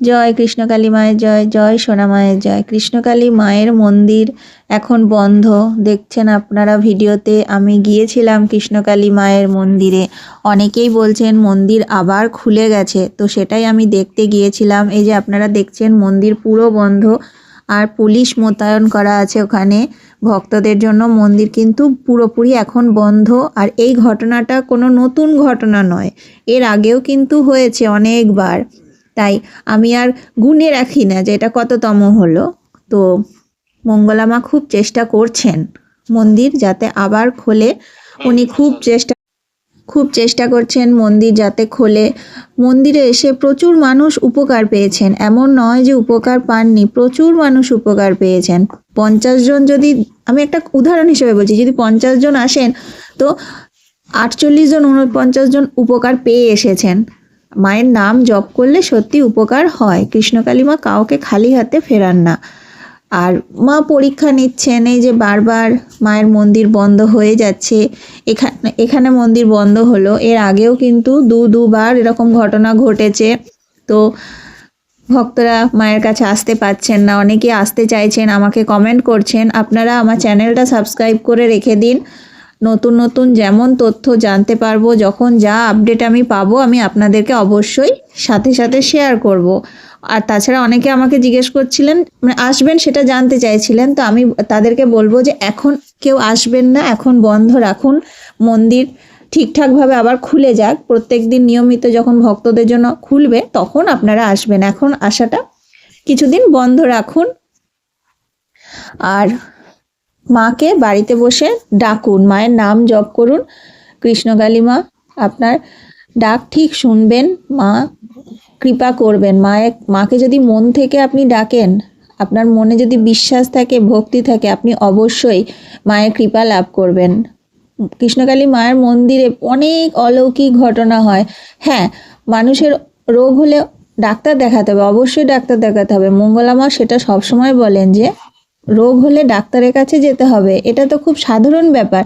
জয় কৃষ্ণকালী মায়ের জয়, জয় সোনা মায়ের জয়। কৃষ্ণকালী মায়ের মন্দির এখন বন্ধ, দেখছেন আপনারা ভিডিওতে। আমি গিয়েছিলাম কৃষ্ণকালী মায়ের মন্দিরে। অনেকেই বলছেন মন্দির আবার খুলে গেছে, তো সেটাই আমি দেখতে গিয়েছিলাম। এই যে আপনারা দেখছেন মন্দির পুরো বন্ধ, আর পুলিশ মোতায়েন করা আছে ওখানে ভক্তদের জন্য। মন্দির কিন্তু পুরোপুরি এখন বন্ধ। আর এই ঘটনাটা কোনো নতুন ঘটনা নয়, এর আগেও কিন্তু হয়েছে অনেকবার। তাই আমি আর গুনে রাখি না যে এটা কততম হলো। তো মঙ্গলা মা খুব চেষ্টা করছেন মন্দির যাতে আবার খোলে। উনি খুব চেষ্টা করছেন মন্দির যাতে খোলে। মন্দিরে এসে প্রচুর মানুষ উপকার পেয়েছেন, এমন নয় যে উপকার পাননি, প্রচুর মানুষ উপকার পেয়েছেন। 50 জন, যদি আমি একটা উদাহরণ হিসেবে বলছি, যদি 50 জন আসেন তো 48 জন 49 জন উপকার পেয়ে এসেছেন। মায়ের নাম জপ করলে সত্যি উপকার হয়। কৃষ্ণকালী মা কাউকে খালি হাতে ফেরান না। আর মা পরীক্ষা নিচ্ছেন। এই যে বারবার মায়ের মন্দির বন্ধ হয়ে যাচ্ছে, এখানে মন্দির বন্ধ হলো, এর আগেও কিন্তু দুবার এরকম ঘটনা ঘটেছে। তো ভক্তরা মায়ের কাছে আসতে পারছেন না, অনেকে আসতে চাইছেন, আমাকে কমেন্ট করছেন। আপনারা আমার চ্যানেলটা সাবস্ক্রাইব করে রেখে দিন। নতুন নতুন যেমন তথ্য জানতে পারবো, যখন যা আপডেট আমি পাবো আমি আপনাদেরকে অবশ্যই সাথে সাথে শেয়ার করব। আর তাছাড়া অনেকে আমাকে জিজ্ঞেস করছিলেন, মানে আসবেন সেটা জানতে চাইছিলেন, তো আমি তাদেরকে বলবো যে এখন কেউ আসবেন না, এখন বন্ধ রাখুন। মন্দির ঠিকঠাকভাবে আবার খুলে যাক, প্রত্যেক দিন নিয়মিত যখন ভক্তদের জন্য খুলবে তখন আপনারা আসবেন। এখন আসাটা কিছুদিন বন্ধ রাখুন। আর মাকে বাড়িতে বসে ডাকুন, মায়ের নাম জপ করুন। কৃষ্ণকালী মা আপনার ডাক ঠিক শুনবেন, মা কৃপা করবেন। মাকে যদি মন থেকে আপনি ডাকেন, আপনার মনে যদি বিশ্বাস থাকে, ভক্তি থাকে, আপনি অবশ্যই মায়ের কৃপা লাভ করবেন। কৃষ্ণকালী মায়ের মন্দিরে অনেক অলৌকিক ঘটনা হয়। হ্যাঁ, মানুষের রোগ হলে ডাক্তার দেখাতে হবে, অবশ্যই ডাক্তার দেখাতে হবে। মঙ্গলা মা সেটা সবসময় বলেন যে রোগ হলে ডাক্তারের কাছে যেতে হবে। এটা তো খুব সাধারণ ব্যাপার।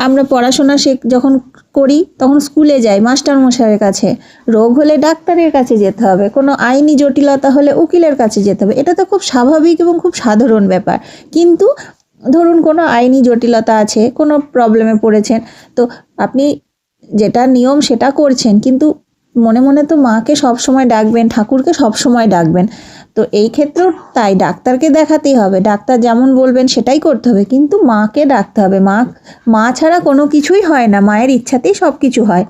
আমরা পড়াশোনা যখন করি তখন স্কুলে যাই মাস্টার মশাইয়ের কাছে। রোগ হলে ডাক্তারের কাছে যেতে হবে, কোনো আইনি জটিলতা হলে উকিলের কাছে যেতে হবে। এটা তো খুব স্বাভাবিক এবং খুব সাধারণ ব্যাপার। কিন্তু ধরুন কোনো আইনি জটিলতা আছে, কোনো প্রবলেমে পড়েছেন, তো আপনি যেটা নিয়ম সেটা করছেন, কিন্তু মনে মনে তো মাকে সবসময় ডাকবেন, ঠাকুরকে সবসময় ডাকবেন। তো এই ক্ষেত্রেও তাই, ডাক্তারকে দেখাতেই হবে, ডাক্তার যেমন বলবেন সেটাই করতে হবে, কিন্তু মাকে ডাকতে হবে। মা ছাড়া কোনো কিছুই হয় না, মায়ের ইচ্ছাতেই সব কিছু হয়।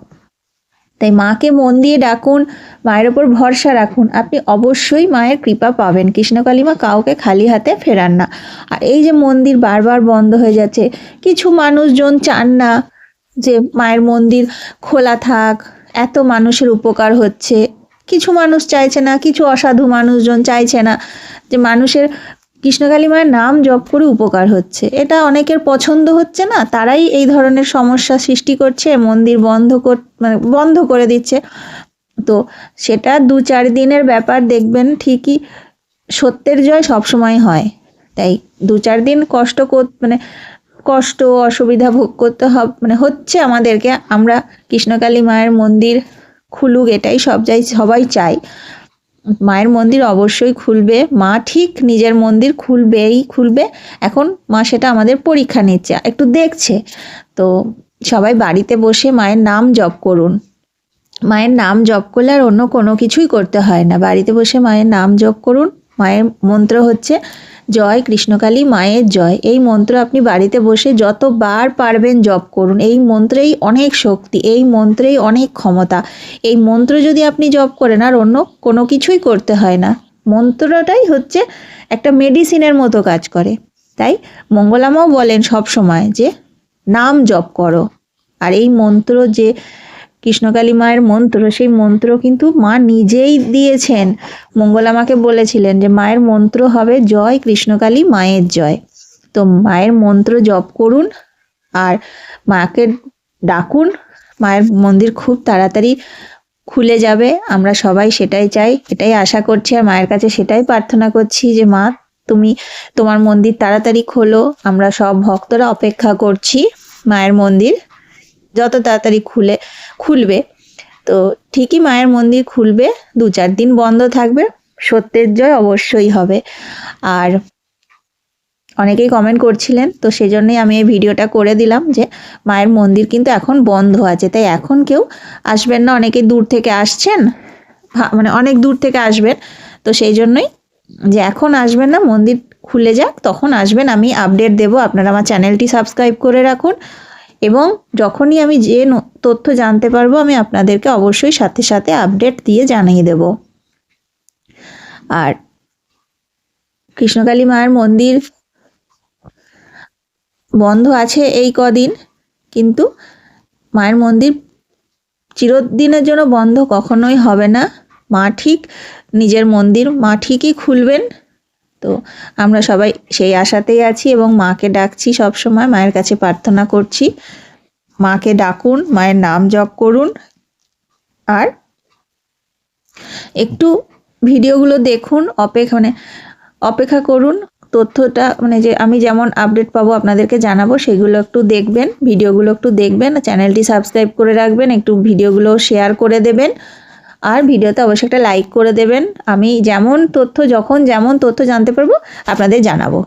তাই মাকে মন দিয়ে ডাকুন, মায়ের ওপর ভরসা রাখুন, আপনি অবশ্যই মায়ের কৃপা পাবেন। কৃষ্ণকালী মা কাউকে খালি হাতে ফেরান না। আর এই যে মন্দির বারবার বন্ধ হয়ে যাচ্ছে, কিছু মানুষজন চান না যে মায়ের মন্দির খোলা থাক, এত মানুষের উপকার হচ্ছে। কিছু মানুষ চাইছে না, কিছু অসাধু মানুষজন চাইছে না যে মানুষের কৃষ্ণকালী মায়ের নাম জপ করে উপকার হচ্ছে। এটা অনেকের পছন্দ হচ্ছে না, তারাই এই ধরনের সমস্যা সৃষ্টি করছে, মন্দির বন্ধ করে দিচ্ছে। তো সেটা 2-4 দিনের ব্যাপার, দেখবেন ঠিকই সত্যের জয় সবসময় হয়। তাই 2-4 দিন কষ্ট অসুবিধা ভোগ করতে হচ্ছে আমাদেরকে। আমরা কৃষ্ণকালী মায়ের মন্দির খুলুক, এটাই সবাই চাই। মায়ের মন্দির অবশ্যই খুলবে, মা ঠিক নিজের মন্দির খুলবে। এখন মা সেটা আমাদের পরীক্ষা নিচ্ছে, একটু দেখছে। তো সবাই বাড়িতে বসে মায়ের নাম জপ করুন। মায়ের নাম জপ করলে আর অন্য কোনো কিছুই করতে হয় না, বাড়িতে বসে মায়ের নাম জপ করুন। মায়ের মন্ত্র হচ্ছে জয় কৃষ্ণকালী মায়ের জয়। এই মন্ত্র আপনি বাড়িতে বসে যতবার পারবেন জপ করুন। এই মন্ত্রেই অনেক শক্তি, এই মন্ত্রেই অনেক ক্ষমতা। এই মন্ত্র যদি আপনি জপ করেন আর অন্য কোনো কিছুই করতে হয় না, মন্ত্রটাই হচ্ছে একটা মেডিসিনের মতো কাজ করে। তাই মঙ্গলা মাও বলেন সব সময় যে নাম জপ করো। আর এই মন্ত্র যে কৃষ্ণকালী মায়ের মন্ত্র, সেই মন্ত্র কিন্তু মা নিজেই দিয়েছেন। মঙ্গলা মাকে বলেছিলেন যে মায়ের মন্ত্র হবে জয় কৃষ্ণকালী মায়ের জয়। তো মায়ের মন্ত্র জপ করুন আর মাকে ডাকুন, মায়ের মন্দির খুব তাড়াতাড়ি খুলে যাবে। আমরা সবাই সেটাই চাই, এটাই আশা করছি, আর মায়ের কাছে সেটাই প্রার্থনা করছি যে মা তুমি তোমার মন্দির তাড়াতাড়ি খোলো। আমরা সব ভক্তরা অপেক্ষা করছি মায়ের মন্দির যত তাড়াতাড়ি খুলবে। তো ঠিকই মায়ের মন্দির খুলবে, 2-4 দিন বন্ধ থাকবে, সত্যের জয় অবশ্যই হবে। আর অনেকেই কমেন্ট করছিলেন, তো সেজন্যই আমি এই ভিডিওটা করে দিলাম যে মায়ের মন্দির কিন্তু এখন বন্ধ আছে, তাই এখন কেউ আসবেন না। অনেকেই দূর থেকে আসছেন, মানে অনেক দূর থেকে আসবেন, তো সেই জন্যই যে এখন আসবেন না, মন্দির খুলে যাক তখন আসবেন, আমি আপডেট দেব। আপনারা আমার চ্যানেলটি সাবস্ক্রাইব করে রাখুন এবং যখনই আমি যে তথ্য জানতে পারবো আমি আপনাদেরকে অবশ্যই সাথে সাথে আপডেট দিয়ে জানিয়ে দেব। আর কৃষ্ণকালী মায়ের মন্দির বন্ধ আছে এই কদিন, কিন্তু মায়ের মন্দির চিরদিনের জন্য বন্ধ কখনোই হবে না। মা ঠিক নিজের মন্দির মা ঠিকই খুলবেন। তো আমরা সবাই সেই আশাতেই আছি এবং মাকে ডাকছি, সব সময় মায়ের কাছে প্রার্থনা করছি। মাকে ডাকুন, মায়ের নাম জপ করুন, আর একটু ভিডিওগুলো দেখুন, অপেক্ষা করুন। তথ্যটা মানে যে আমি যেমন আপডেট পাবো আপনাদেরকে জানাবো, সেগুলো একটু দেখবেন, ভিডিওগুলো একটু দেখবেন, চ্যানেলটি সাবস্ক্রাইব করে রাখবেন, একটু ভিডিওগুলো শেয়ার করে দেবেন, আর ভিডিওতে অবশ্যই একটা লাইক করে দেবেন। আমি যখন যেমন তথ্য জানতে পারবো আপনাদের জানাবো।